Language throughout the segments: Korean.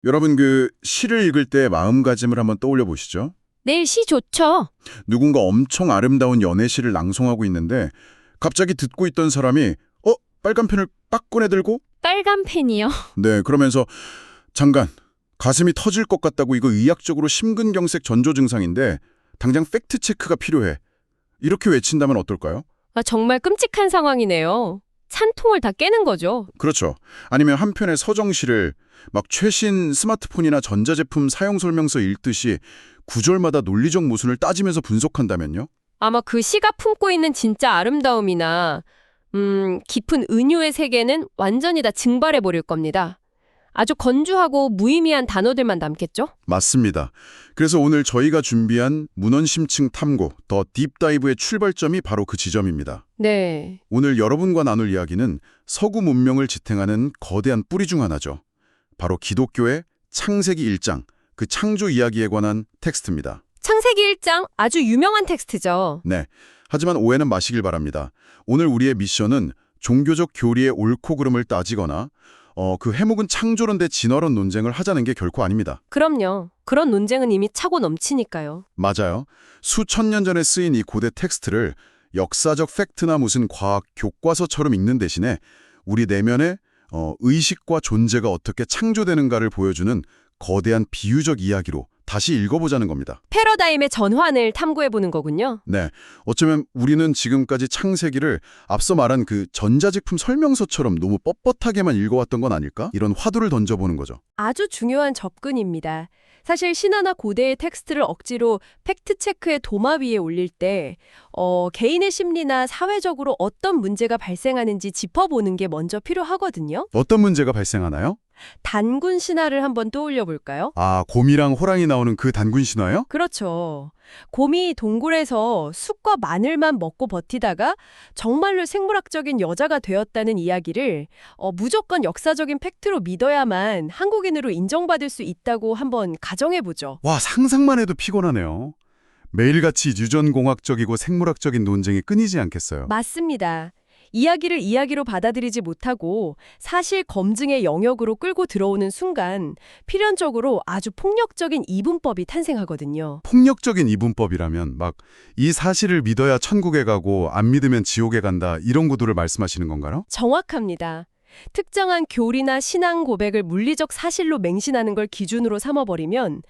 여러분 시를 읽을 때 마음가짐을 한번 떠올려 보시죠. 네, 시 좋죠. 누군가 엄청 아름다운 연애시를 낭송하고 있는데 갑자기 듣고 있던 사람이 빨간 펜을 빡 꺼내 들고 빨간 펜이요. 네, 그러면서 잠깐 가슴이 터질 것 같다고 이거 의학적으로 심근경색 전조 증상인데 당장 팩트 체크가 필요해. 이렇게 외친다면 어떨까요? 정말 끔찍한 상황이네요. 찬통을 다 깨는 거죠. 그렇죠. 아니면 한편의 서정시를 막 최신 스마트폰이나 전자제품 사용 설명서 읽듯이 구절마다 논리적 모순을 따지면서 분석한다면요? 아마 그 시가 품고 있는 진짜 아름다움이나 깊은 은유의 세계는 완전히 다 증발해버릴 겁니다. 아주 건조하고 무의미한 단어들만 남겠죠? 맞습니다. 그래서 오늘 저희가 준비한 문헌심층 탐구, 더 딥다이브의 출발점이 바로 그 지점입니다. 네. 오늘 여러분과 나눌 이야기는 서구 문명을 지탱하는 거대한 뿌리 중 하나죠. 바로 기독교의 창세기 1장, 그 창조 이야기에 관한 텍스트입니다. 창세기 1장 아주 유명한 텍스트죠. 네, 하지만 오해는 마시길 바랍니다. 오늘 우리의 미션은 종교적 교리의 옳고 그름을 따지거나 그 해묵은 창조론대 진화론 논쟁을 하자는 게 결코 아닙니다. 그럼요. 그런 논쟁은 이미 차고 넘치니까요. 맞아요. 수천 년 전에 쓰인 이 고대 텍스트를 역사적 팩트나 무슨 과학 교과서처럼 읽는 대신에 우리 내면의 의식과 존재가 어떻게 창조되는가를 보여주는 거대한 비유적 이야기로 다시 읽어보자는 겁니다. 패러다임의 전환을 탐구해보는 거군요. 네, 어쩌면 우리는 지금까지 창세기를 앞서 말한 그 전자제품 설명서처럼 너무 뻣뻣하게만 읽어왔던 건 아닐까? 이런 화두를 던져보는 거죠. 아주 중요한 접근입니다. 사실 신화나 고대의 텍스트를 억지로 팩트체크의 도마 위에 올릴 때 개인의 심리나 사회적으로 어떤 문제가 발생하는지 짚어보는 게 먼저 필요하거든요. 어떤 문제가 발생하나요? 단군 신화를 한번 떠올려 볼까요? 아, 곰이랑 호랑이 나오는 그 단군 신화요? 그렇죠. 곰이 동굴에서 쑥과 마늘만 먹고 버티다가 정말로 생물학적인 여자가 되었다는 이야기를 무조건 역사적인 팩트로 믿어야만 한국인으로 인정받을 수 있다고 한번 가정해보죠. 와, 상상만 해도 피곤하네요. 매일같이 유전공학적이고 생물학적인 논쟁이 끊이지 않겠어요. 맞습니다. 이야기를 이야기로 받아들이지 못하고 사실 검증의 영역으로 끌고 들어오는 순간 필연적으로 아주 폭력적인 이분법이 탄생하거든요. 폭력적인 이분법이라면 막 이 사실을 믿어야 천국에 가고 안 믿으면 지옥에 간다 이런 구도를 말씀하시는 건가요? 정확합니다. 특정한 교리나 신앙 고백을 물리적 사실로 맹신하는 걸 기준으로 삼아버리면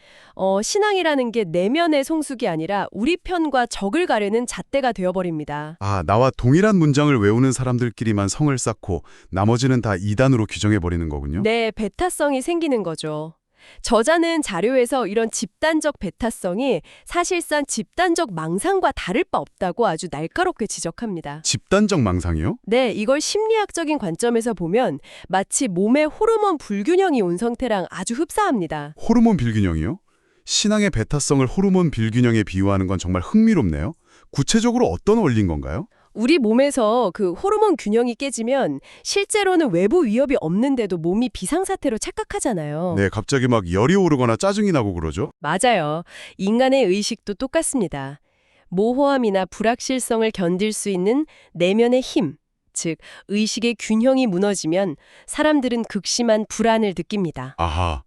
신앙이라는 게 내면의 성숙이 아니라 우리 편과 적을 가르는 잣대가 되어버립니다. 아, 나와 동일한 문장을 외우는 사람들끼리만 성을 쌓고 나머지는 다 이단으로 규정해버리는 거군요? 네, 배타성이 생기는 거죠. 저자는 자료에서 이런 집단적 배타성이 사실상 집단적 망상과 다를 바 없다고 아주 날카롭게 지적합니다. 집단적 망상이요? 네, 이걸 심리학적인 관점에서 보면 마치 몸의 호르몬 불균형이 온 상태랑 아주 흡사합니다. 호르몬 불균형이요? 신앙의 배타성을 호르몬 불균형에 비유하는 건 정말 흥미롭네요. 구체적으로 어떤 원리인 건가요? 우리 몸에서 그 호르몬 균형이 깨지면 실제로는 외부 위협이 없는데도 몸이 비상사태로 착각하잖아요. 네, 갑자기 막 열이 오르거나 짜증이 나고 그러죠? 맞아요. 인간의 의식도 똑같습니다. 모호함이나 불확실성을 견딜 수 있는 내면의 힘, 즉 의식의 균형이 무너지면 사람들은 극심한 불안을 느낍니다. 아하,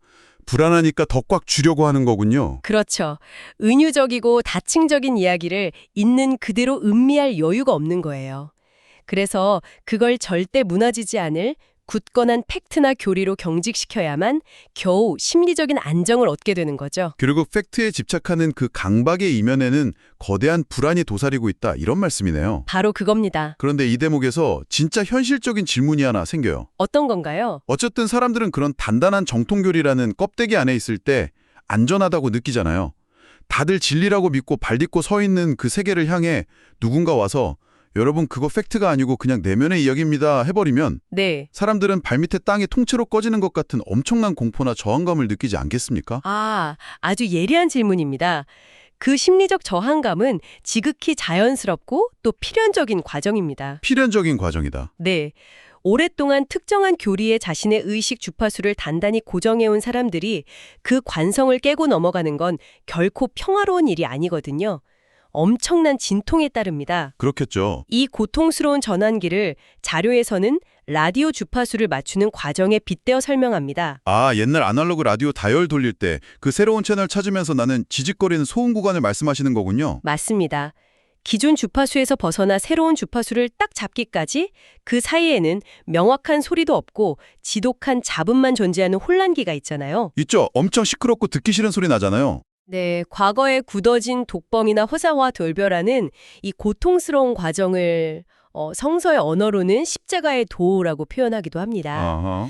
불안하니까 더 꽉 주려고 하는 거군요. 그렇죠. 은유적이고 다층적인 이야기를 있는 그대로 음미할 여유가 없는 거예요. 그래서 그걸 절대 무너지지 않을 굳건한 팩트나 교리로 경직시켜야만 겨우 심리적인 안정을 얻게 되는 거죠. 그리고 팩트에 집착하는 그 강박의 이면에는 거대한 불안이 도사리고 있다 이런 말씀이네요. 바로 그겁니다. 그런데 이 대목에서 진짜 현실적인 질문이 하나 생겨요. 어떤 건가요? 어쨌든 사람들은 그런 단단한 정통교리라는 껍데기 안에 있을 때 안전하다고 느끼잖아요. 다들 진리라고 믿고 발딛고 서 있는 그 세계를 향해 누군가 와서 여러분 그거 팩트가 아니고 그냥 내면의 이야기입니다 해버리면 네. 사람들은 발밑에 땅이 통째로 꺼지는 것 같은 엄청난 공포나 저항감을 느끼지 않겠습니까? 아주 예리한 질문입니다. 그 심리적 저항감은 지극히 자연스럽고 또 필연적인 과정입니다. 필연적인 과정이다. 네. 오랫동안 특정한 교리에 자신의 의식 주파수를 단단히 고정해온 사람들이 그 관성을 깨고 넘어가는 건 결코 평화로운 일이 아니거든요. 엄청난 진통에 따릅니다. 그렇겠죠. 이 고통스러운 전환기를 자료에서는 라디오 주파수를 맞추는 과정에 빗대어 설명합니다. 아, 옛날 아날로그 라디오 다이얼 돌릴 때 그 새로운 채널 찾으면서 나는 지직거리는 소음 구간을 말씀하시는 거군요. 맞습니다. 기존 주파수에서 벗어나 새로운 주파수를 딱 잡기까지 그 사이에는 명확한 소리도 없고 지독한 잡음만 존재하는 혼란기가 있잖아요. 있죠. 엄청 시끄럽고 듣기 싫은 소리 나잖아요. 네, 과거에 굳어진 독범이나 허사와 돌별하는 이 고통스러운 과정을 성서의 언어로는 십자가의 도라고 표현하기도 합니다. 아하.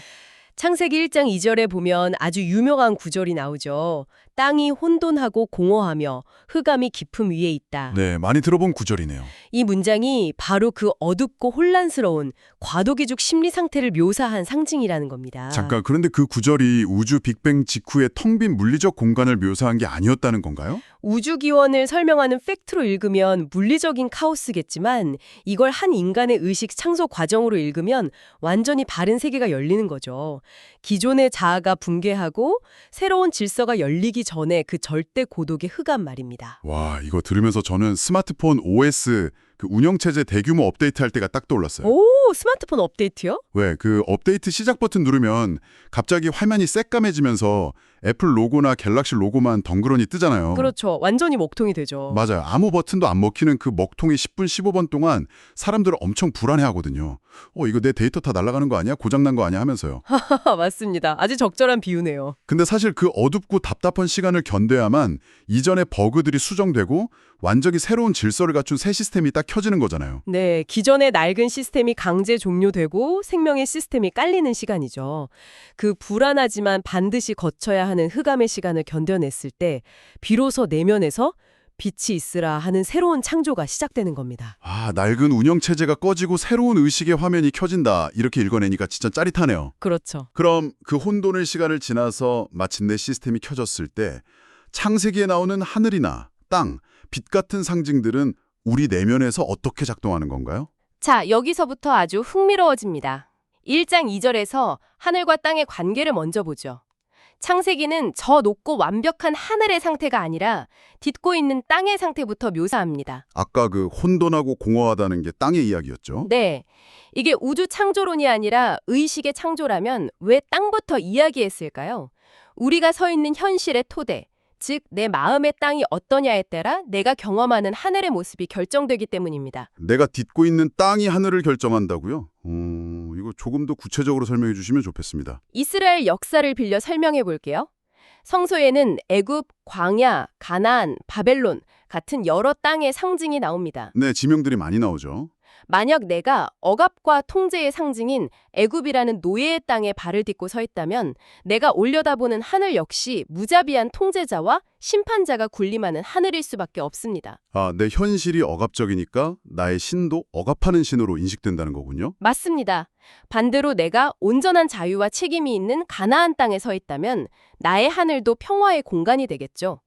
창세기 1장 2절에 보면 아주 유명한 구절이 나오죠. 땅이 혼돈하고 공허하며 흑암이 깊음 위에 있다. 네, 많이 들어본 구절이네요. 이 문장이 바로 그 어둡고 혼란스러운 과도기적 심리 상태를 묘사한 상징이라는 겁니다. 잠깐, 그런데 그 구절이 우주 빅뱅 직후의 텅 빈 물리적 공간을 묘사한 게 아니었다는 건가요? 우주기원을 설명하는 팩트로 읽으면 물리적인 카오스겠지만 이걸 한 인간의 의식 창조 과정으로 읽으면 완전히 바른 세계가 열리는 거죠. 기존의 자아가 붕괴하고 새로운 질서가 열리기 전에 그 절대 고독의 흑암 말입니다. 와, 이거 들으면서 저는 스마트폰 OS 그 운영체제 대규모 업데이트할 때가 딱 떠올랐어요. 오, 스마트폰 업데이트요? 왜, 그 업데이트 시작 버튼 누르면 갑자기 화면이 새까매지면서 애플 로고나 갤럭시 로고만 덩그러니 뜨잖아요. 그렇죠. 완전히 먹통이 되죠. 맞아요. 아무 버튼도 안 먹히는 그 먹통이 10분, 15분 동안 사람들은 엄청 불안해하거든요. 이거 내 데이터 다 날아가는 거 아니야? 고장난 거 아니야? 하면서요. 맞습니다. 아주 적절한 비유네요. 근데 사실 그 어둡고 답답한 시간을 견뎌야만 이전의 버그들이 수정되고 완전히 새로운 질서를 갖춘 새 시스템이 딱 켜지는 거잖아요. 네, 기존의 낡은 시스템이 강제 종료되고 생명의 시스템이 깔리는 시간이죠. 그 불안하지만 반드시 거쳐야 하는 흑암의 시간을 견뎌냈을 때 비로소 내면에서 빛이 있으라 하는 새로운 창조가 시작되는 겁니다. 아, 낡은 운영체제가 꺼지고 새로운 의식의 화면이 켜진다. 이렇게 읽어내니까 진짜 짜릿하네요. 그렇죠. 그럼 그 혼돈의 시간을 지나서 마침내 시스템이 켜졌을 때 창세기에 나오는 하늘이나 땅, 빛 같은 상징들은 우리 내면에서 어떻게 작동하는 건가요? 자, 여기서부터 아주 흥미로워집니다. 1장 2절에서 하늘과 땅의 관계를 먼저 보죠. 창세기는 저 높고 완벽한 하늘의 상태가 아니라 딛고 있는 땅의 상태부터 묘사합니다. 아까 그 혼돈하고 공허하다는 게 땅의 이야기였죠? 네, 이게 우주 창조론이 아니라 의식의 창조라면 왜 땅부터 이야기했을까요? 우리가 서 있는 현실의 토대, 즉 내 마음의 땅이 어떠냐에 따라 내가 경험하는 하늘의 모습이 결정되기 때문입니다. 내가 딛고 있는 땅이 하늘을 결정한다고요? 이거 조금 더 구체적으로 설명해 주시면 좋겠습니다. 이스라엘 역사를 빌려 설명해 볼게요. 성서에는 애굽, 광야, 가나안, 바벨론 같은 여러 땅의 상징이 나옵니다. 네, 지명들이 많이 나오죠. 만약 내가 억압과 통제의 상징인 애굽이라는 노예의 땅에 발을 딛고 서 있다면 내가 올려다보는 하늘 역시 무자비한 통제자와 심판자가 군림하는 하늘일 수밖에 없습니다. 아, 내 현실이 억압적이니까 나의 신도 억압하는 신으로 인식된다는 거군요. 맞습니다. 반대로 내가 온전한 자유와 책임이 있는 가나안 땅에 서 있다면 나의 하늘도 평화의 공간이 되겠죠.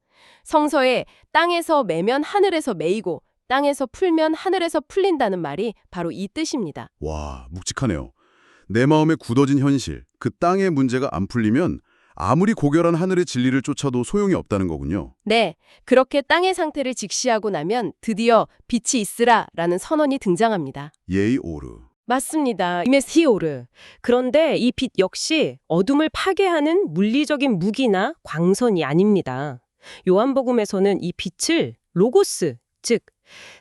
성서에 땅에서 매면 하늘에서 매이고 땅에서 풀면 하늘에서 풀린다는 말이 바로 이 뜻입니다. 와, 묵직하네요. 내 마음에 굳어진 현실, 그 땅의 문제가 안 풀리면 아무리 고결한 하늘의 진리를 쫓아도 소용이 없다는 거군요. 네, 그렇게 땅의 상태를 직시하고 나면 드디어 빛이 있으라 라는 선언이 등장합니다. 예이 오르. 맞습니다. 이메시오르. 그런데 이 빛 역시 어둠을 파괴하는 물리적인 무기나 광선이 아닙니다. 요한복음에서는 이 빛을 로고스, 즉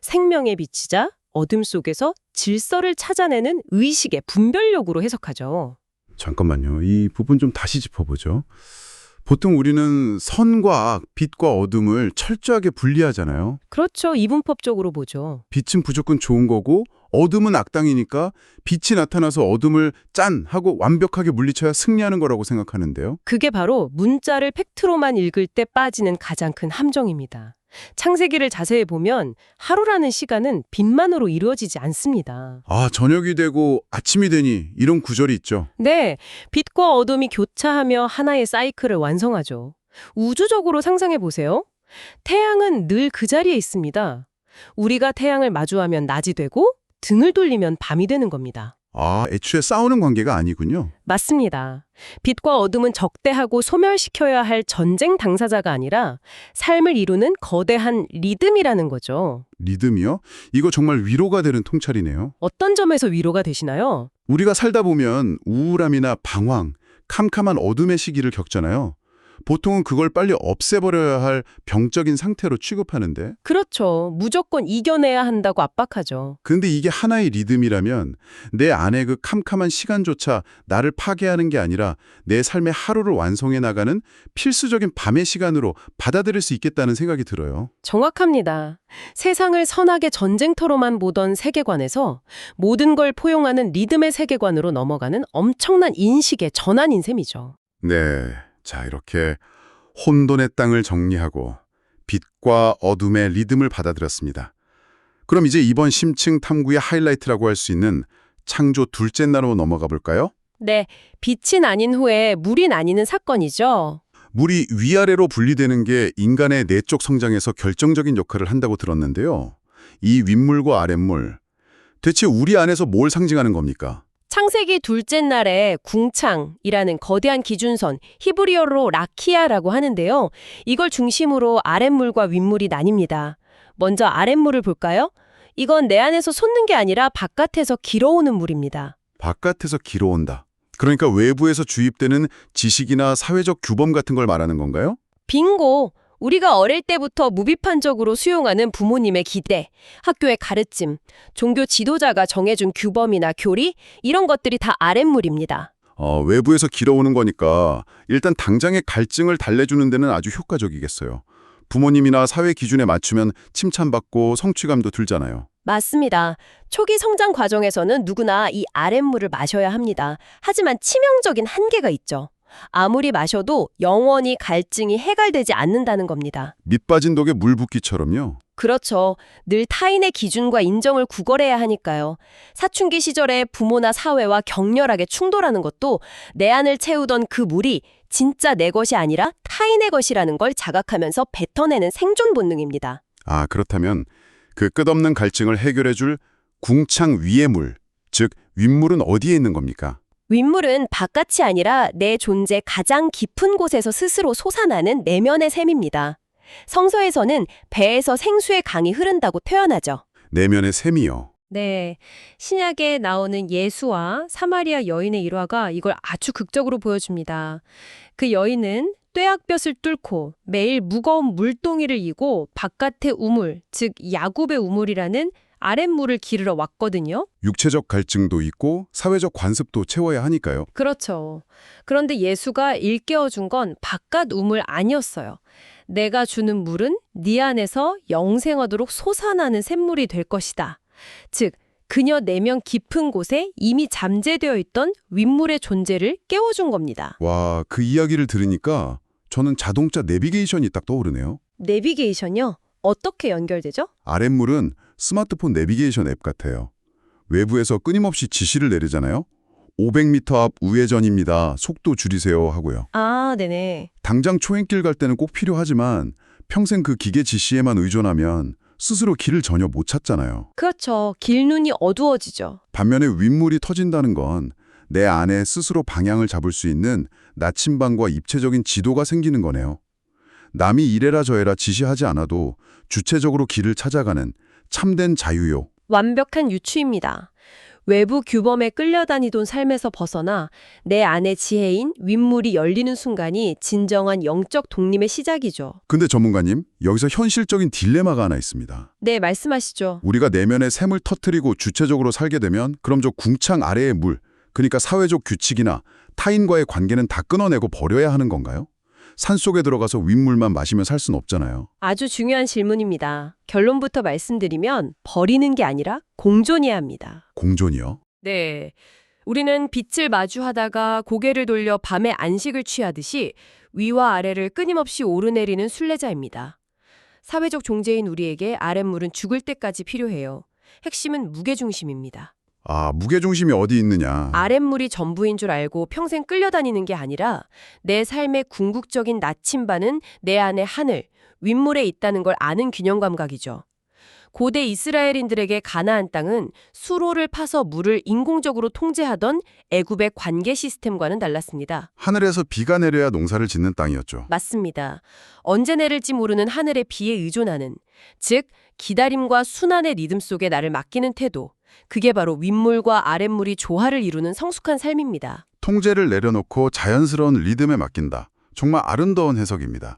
생명의 빛이자 어둠 속에서 질서를 찾아내는 의식의 분별력으로 해석하죠. 잠깐만요. 이 부분 좀 다시 짚어보죠. 보통 우리는 선과 악, 빛과 어둠을 철저하게 분리하잖아요. 그렇죠. 이분법적으로 보죠. 빛은 무조건 좋은 거고 어둠은 악당이니까 빛이 나타나서 어둠을 짠 하고 완벽하게 물리쳐야 승리하는 거라고 생각하는데요. 그게 바로 문자를 팩트로만 읽을 때 빠지는 가장 큰 함정입니다. 창세기를 자세히 보면 하루라는 시간은 빛만으로 이루어지지 않습니다. 아, 저녁이 되고 아침이 되니 이런 구절이 있죠. 네, 빛과 어둠이 교차하며 하나의 사이클을 완성하죠. 우주적으로 상상해 보세요. 태양은 늘 그 자리에 있습니다. 우리가 태양을 마주하면 낮이 되고 등을 돌리면 밤이 되는 겁니다. 아, 애초에 싸우는 관계가 아니군요. 맞습니다. 빛과 어둠은 적대하고 소멸시켜야 할 전쟁 당사자가 아니라 삶을 이루는 거대한 리듬이라는 거죠. 리듬이요? 이거 정말 위로가 되는 통찰이네요. 어떤 점에서 위로가 되시나요? 우리가 살다 보면 우울함이나 방황, 캄캄한 어둠의 시기를 겪잖아요. 보통은 그걸 빨리 없애버려야 할 병적인 상태로 취급하는데, 그렇죠. 무조건 이겨내야 한다고 압박하죠. 근데 이게 하나의 리듬이라면 내 안의 그 캄캄한 시간조차 나를 파괴하는 게 아니라 내 삶의 하루를 완성해 나가는 필수적인 밤의 시간으로 받아들일 수 있겠다는 생각이 들어요. 정확합니다. 세상을 선악의 전쟁터로만 보던 세계관에서 모든 걸 포용하는 리듬의 세계관으로 넘어가는 엄청난 인식의 전환인 셈이죠. 네, 자 이렇게 혼돈의 땅을 정리하고 빛과 어둠의 리듬을 받아들였습니다. 그럼 이제 이번 심층 탐구의 하이라이트라고 할 수 있는 창조 둘째 날로 넘어가 볼까요? 네, 빛이 나뉜 후에 물이 나뉘는 사건이죠. 물이 위아래로 분리되는 게 인간의 내적 성장에서 결정적인 역할을 한다고 들었는데요. 이 윗물과 아랫물, 대체 우리 안에서 뭘 상징하는 겁니까? 창세기 둘째 날에 궁창이라는 거대한 기준선, 히브리어로 라키아라고 하는데요. 이걸 중심으로 아랫물과 윗물이 나뉩니다. 먼저 아랫물을 볼까요? 이건 내 안에서 솟는 게 아니라 바깥에서 길어오는 물입니다. 바깥에서 길어온다. 그러니까 외부에서 주입되는 지식이나 사회적 규범 같은 걸 말하는 건가요? 빙고! 우리가 어릴 때부터 무비판적으로 수용하는 부모님의 기대, 학교의 가르침, 종교 지도자가 정해준 규범이나 교리, 이런 것들이 다 아랫물입니다. 외부에서 길어오는 거니까 일단 당장의 갈증을 달래주는 데는 아주 효과적이겠어요. 부모님이나 사회 기준에 맞추면 칭찬받고 성취감도 들잖아요. 맞습니다. 초기 성장 과정에서는 누구나 이 아랫물을 마셔야 합니다. 하지만 치명적인 한계가 있죠. 아무리 마셔도 영원히 갈증이 해갈되지 않는다는 겁니다. 밑 빠진 독에 물 붓기처럼요. 그렇죠. 늘 타인의 기준과 인정을 구걸해야 하니까요. 사춘기 시절에 부모나 사회와 격렬하게 충돌하는 것도 내 안을 채우던 그 물이 진짜 내 것이 아니라 타인의 것이라는 걸 자각하면서 뱉어내는 생존 본능입니다. 아, 그렇다면 그 끝없는 갈증을 해결해줄 궁창 위의 물, 즉 윗물은 어디에 있는 겁니까? 윗물은 바깥이 아니라 내 존재 가장 깊은 곳에서 스스로 솟아나는 내면의 샘입니다. 성서에서는 배에서 생수의 강이 흐른다고 표현하죠. 내면의 샘이요. 네, 신약에 나오는 예수와 사마리아 여인의 일화가 이걸 아주 극적으로 보여줍니다. 그 여인은 뙤약볕을 뚫고 매일 무거운 물동이를 이고 바깥의 우물, 즉 야굽의 우물이라는 아랫물을 기르러 왔거든요. 육체적 갈증도 있고 사회적 관습도 채워야 하니까요. 그렇죠. 그런데 예수가 일깨워준 건 바깥 우물 아니었어요. 내가 주는 물은 네 안에서 영생하도록 솟아나는 샘물이 될 것이다. 즉, 그녀 내면 깊은 곳에 이미 잠재되어 있던 윗물의 존재를 깨워준 겁니다. 와, 그 이야기를 들으니까 저는 자동차 내비게이션이 딱 떠오르네요. 내비게이션요? 어떻게 연결되죠? 아랫물은 스마트폰 내비게이션 앱 같아요. 외부에서 끊임없이 지시를 내리잖아요. 500m 앞 우회전입니다. 속도 줄이세요 하고요. 아, 네네. 당장 초행길 갈 때는 꼭 필요하지만 평생 그 기계 지시에만 의존하면 스스로 길을 전혀 못 찾잖아요. 그렇죠. 길눈이 어두워지죠. 반면에 윗물이 터진다는 건 내 안에 스스로 방향을 잡을 수 있는 나침반과 입체적인 지도가 생기는 거네요. 남이 이래라 저래라 지시하지 않아도 주체적으로 길을 찾아가는 참된 자유요. 완벽한 유추입니다. 외부 규범에 끌려다니던 삶에서 벗어나 내 안의 지혜인 윗물이 열리는 순간이 진정한 영적 독립의 시작이죠. 근데 전문가님, 여기서 현실적인 딜레마가 하나 있습니다. 네, 말씀하시죠. 우리가 내면의 샘을 터뜨리고 주체적으로 살게 되면 그럼 저 궁창 아래의 물, 그러니까 사회적 규칙이나 타인과의 관계는 다 끊어내고 버려야 하는 건가요? 산속에 들어가서 윗물만 마시며 살 수는 없잖아요. 아주 중요한 질문입니다. 결론부터 말씀드리면 버리는 게 아니라 공존해야 합니다. 공존이요? 네. 우리는 빛을 마주하다가 고개를 돌려 밤에 안식을 취하듯이 위와 아래를 끊임없이 오르내리는 순례자입니다. 사회적 존재인 우리에게 아랫물은 죽을 때까지 필요해요. 핵심은 무게중심입니다. 아, 무게중심이 어디 있느냐. 아랫물이 전부인 줄 알고 평생 끌려다니는 게 아니라 내 삶의 궁극적인 나침반은 내 안의 하늘, 윗물에 있다는 걸 아는 균형 감각이죠. 고대 이스라엘인들에게 가나안 땅은 수로를 파서 물을 인공적으로 통제하던 애굽의 관계 시스템과는 달랐습니다. 하늘에서 비가 내려야 농사를 짓는 땅이었죠. 맞습니다. 언제 내릴지 모르는 하늘의 비에 의존하는, 즉 기다림과 순환의 리듬 속에 나를 맡기는 태도. 그게 바로 윗물과 아랫물이 조화를 이루는 성숙한 삶입니다. 통제를 내려놓고 자연스러운 리듬에 맡긴다. 정말 아름다운 해석입니다.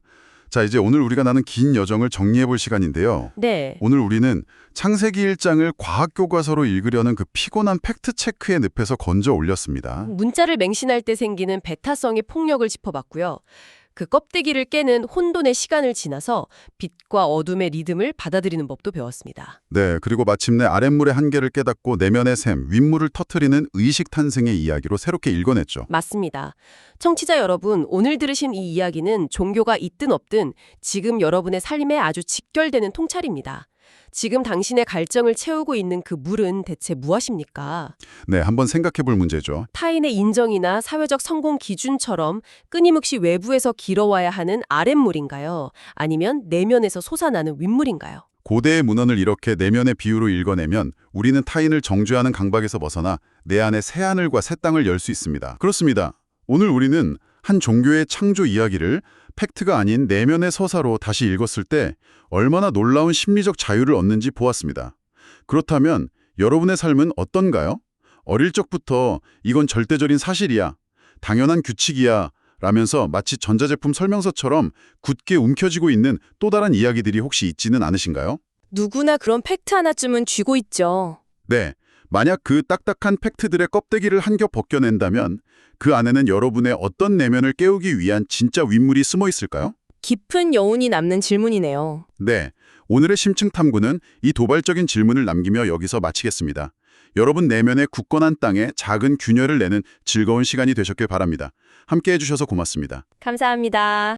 자, 이제 오늘 우리가 나눈 긴 여정을 정리해볼 시간인데요. 네. 오늘 우리는 창세기 1장을 과학 교과서로 읽으려는 그 피곤한 팩트 체크의 늪에서 건져 올렸습니다. 문자를 맹신할 때 생기는 배타성의 폭력을 짚어봤고요. 그 껍데기를 깨는 혼돈의 시간을 지나서 빛과 어둠의 리듬을 받아들이는 법도 배웠습니다. 네, 그리고 마침내 아랫물의 한계를 깨닫고 내면의 샘, 윗물을 터트리는 의식 탄생의 이야기로 새롭게 읽어냈죠. 맞습니다. 청취자 여러분, 오늘 들으신 이 이야기는 종교가 있든 없든 지금 여러분의 삶에 아주 직결되는 통찰입니다. 지금 당신의 갈증을 채우고 있는 그 물은 대체 무엇입니까? 네, 한번 생각해 볼 문제죠. 타인의 인정이나 사회적 성공 기준처럼 끊임없이 외부에서 길어와야 하는 아랫물인가요? 아니면 내면에서 솟아나는 윗물인가요? 고대의 문헌을 이렇게 내면의 비유로 읽어내면 우리는 타인을 정죄하는 강박에서 벗어나 내 안에 새 하늘과 새 땅을 열 수 있습니다. 그렇습니다. 오늘 우리는 한 종교의 창조 이야기를 팩트가 아닌 내면의 서사로 다시 읽었을 때 얼마나 놀라운 심리적 자유를 얻는지 보았습니다. 그렇다면 여러분의 삶은 어떤가요? 어릴 적부터 이건 절대적인 사실이야, 당연한 규칙이야 라면서 마치 전자제품 설명서처럼 굳게 움켜쥐고 있는 또 다른 이야기들이 혹시 있지는 않으신가요? 누구나 그런 팩트 하나쯤은 쥐고 있죠. 네, 만약 그 딱딱한 팩트들의 껍데기를 한 겹 벗겨낸다면 그 안에는 여러분의 어떤 내면을 깨우기 위한 진짜 윗물이 숨어 있을까요? 깊은 여운이 남는 질문이네요. 네, 오늘의 심층 탐구는 이 도발적인 질문을 남기며 여기서 마치겠습니다. 여러분 내면의 굳건한 땅에 작은 균열을 내는 즐거운 시간이 되셨길 바랍니다. 함께 해주셔서 고맙습니다. 감사합니다.